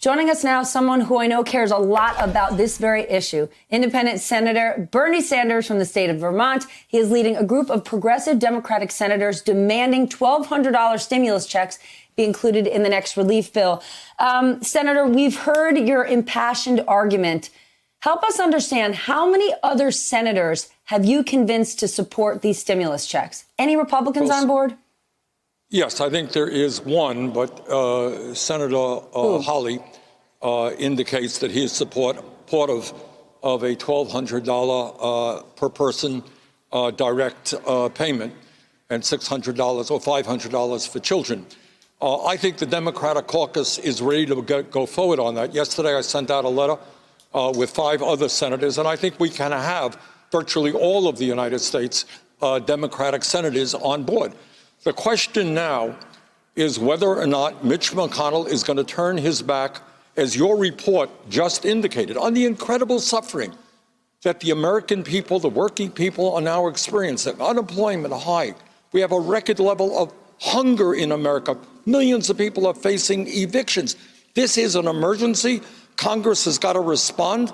Joining us now, someone who I know cares a lot about this very issue, Independent Senator Bernie Sanders from the state of Vermont. He is leading a group of progressive Democratic senators demanding $1,200 stimulus checks be included in the next relief bill. Senator, we've heard your impassioned argument. Help us understand, how many other senators have you convinced to support these stimulus checks? Any Republicans on board? Yes, I think there is one, but Senator Hawley indicates that he is supportive of a $1,200 per person direct payment and $600 or $500 for children. I think the Democratic caucus is ready to go forward on that. Yesterday, I sent out a letter with 5 other senators, and I think we can have virtually all of the United States Democratic senators on board. The question now is whether or not Mitch McConnell is going to turn his back, as your report just indicated, on the incredible suffering that the American people, the working people, are now experiencing. Unemployment high. We have a record level of hunger in America. Millions of people are facing evictions. This is an emergency. Congress has got to respond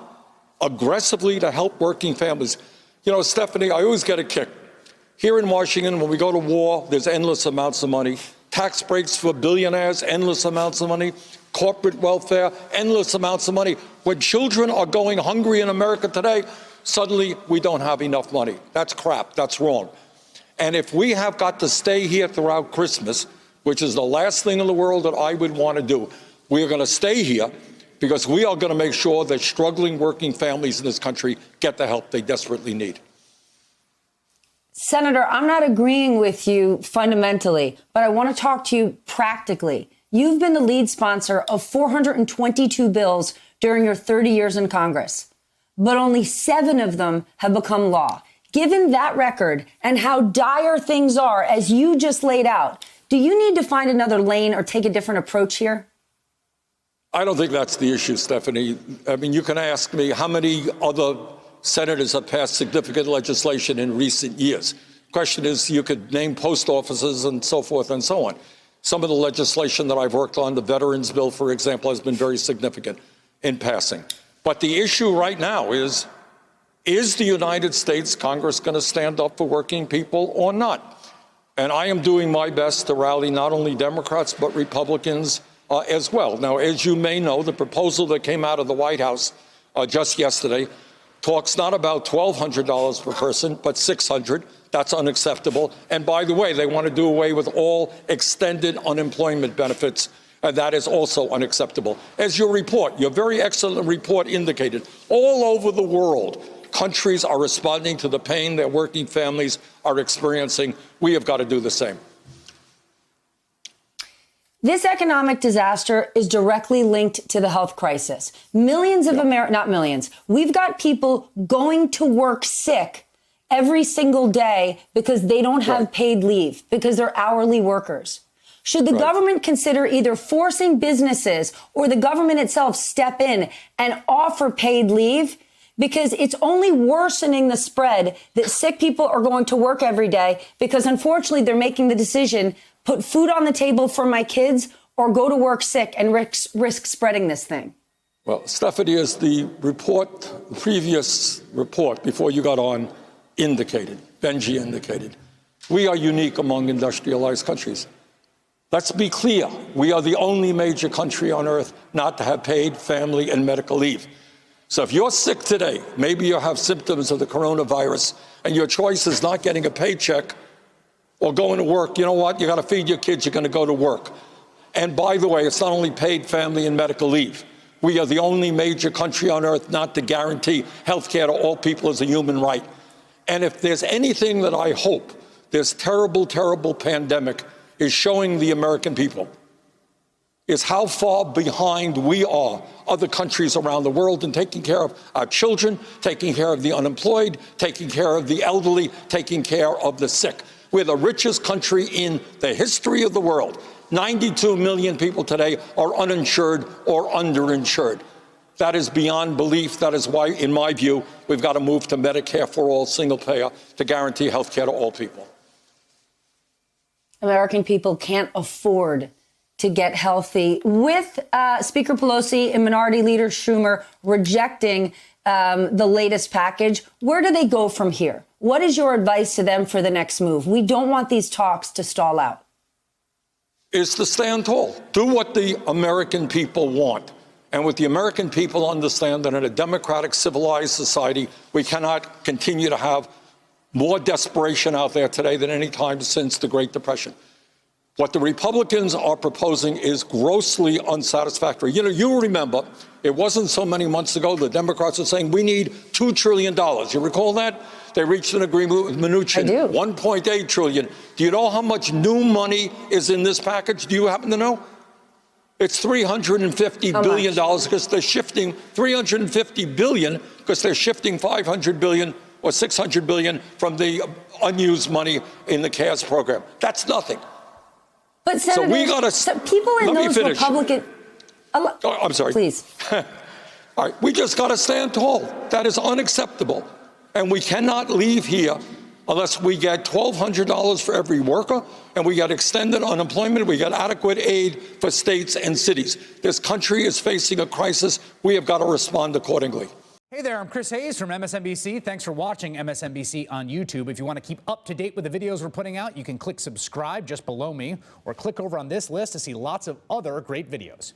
aggressively to help working families. You know, Stephanie, I always get a kick. Here in Washington, when we go to war, there's endless amounts of money. Tax breaks for billionaires, endless amounts of money. Corporate welfare, endless amounts of money. When children are going hungry in America today, suddenly we don't have enough money. That's crap. That's wrong. And if we have got to stay here throughout Christmas, which is the last thing in the world that I would want to do, we are going to stay here because we are going to make sure that struggling working families in this country get the help they desperately need. Senator, I'm not agreeing with you fundamentally, but I want to talk to you practically. You've been the lead sponsor of 422 bills during your 30 years in Congress, but only 7 of them have become law. Given that record and how dire things are, as you just laid out, do you need to find another lane or take a different approach here? I don't think that's the issue, Stephanie. I mean, you can ask me how many other senators have passed significant legislation in recent years. Question is, you could name post offices and so forth and so on. Some of the legislation that I've worked on, the Veterans Bill, for example, has been very significant in passing. But the issue right now is the United States Congress going to stand up for working people or not? And I am doing my best to rally not only Democrats, but Republicans as well. Now, as you may know, the proposal that came out of the White House just yesterday talks not about $1,200 per person, but $600. That's unacceptable. And by the way, they want to do away with all extended unemployment benefits, and that is also unacceptable. As your very excellent report indicated, all over the world, countries are responding to the pain that working families are experiencing. We have got to do the same. This economic disaster is directly linked to the health crisis. Millions of not millions. We've got people going to work sick every single day because they don't have paid leave, because they're hourly workers. Should the government consider either forcing businesses or the government itself step in and offer paid leave? Because it's only worsening the spread that sick people are going to work every day because, unfortunately, they're making the decision, put food on the table for my kids or go to work sick and risk spreading this thing. Well, Stephanie, as the previous report before you got on indicated, Benji indicated, we are unique among industrialized countries. Let's be clear. We are the only major country on earth not to have paid family and medical leave. So if you're sick today, maybe you have symptoms of the coronavirus, and your choice is not getting a paycheck or going to work, you know what? You got to feed your kids. You're going to go to work. And by the way, it's not only paid family and medical leave. We are the only major country on earth not to guarantee health care to all people as a human right. And if there's anything that I hope this terrible, terrible pandemic is showing the American people, is how far behind we are other countries around the world in taking care of our children, taking care of the unemployed, taking care of the elderly, taking care of the sick. We're the richest country in the history of the world. 92 million people today are uninsured or underinsured. That is beyond belief. That is why, in my view, we've got to move to Medicare for all, single payer, to guarantee health care to all people. American people can't afford to get healthy. With Speaker Pelosi and Minority Leader Schumer rejecting the latest package, where do they go from here? What is your advice to them for the next move? We don't want these talks to stall out. Is to stand tall. Do what the American people want. And with the American people understand that in a democratic, civilized society, we cannot continue to have more desperation out there today than any time since the Great Depression. What the Republicans are proposing is grossly unsatisfactory. You know, you remember, it wasn't so many months ago, the Democrats were saying we need $2 trillion. You recall that? They reached an agreement with Mnuchin. I do. $1.8 trillion. Do you know how much new money is in this package? Do you happen to know? It's $350 billion because they're shifting $350 billion because they're shifting $500 billion or $600 billion from the unused money in the CARES program. That's nothing. But Senator, so we gotta, people in those Republican... I'm sorry. Please. All right, we just got to stand tall. That is unacceptable. And we cannot leave here unless we get $1,200 for every worker and we get extended unemployment, we get adequate aid for states and cities. This country is facing a crisis. We have got to respond accordingly. Hey there, I'm Chris Hayes from MSNBC. Thanks for watching MSNBC on YouTube. If you want to keep up to date with the videos we're putting out, you can click subscribe just below me or click over on this list to see lots of other great videos.